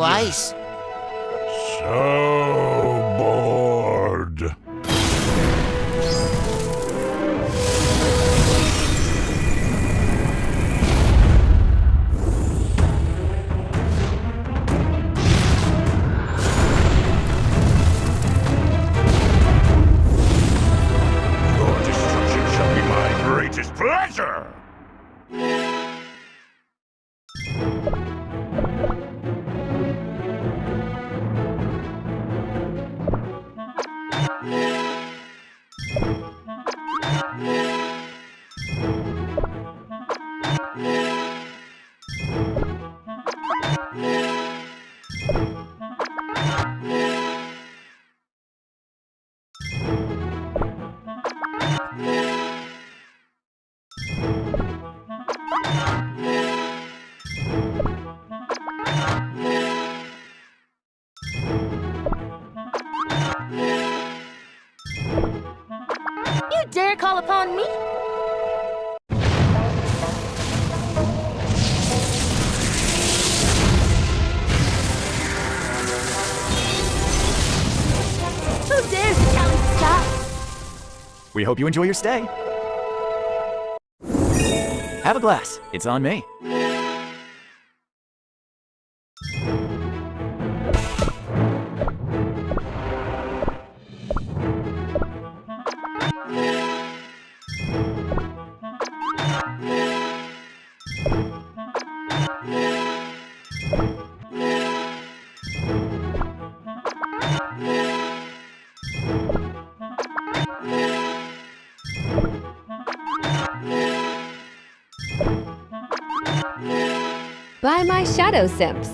lice. So bored. Your destruction shall be my greatest pleasure. You dare call upon me? Who dares challenge the sky? We hope you enjoy your stay. Have a glass. It's on me. Buy my shadow simps.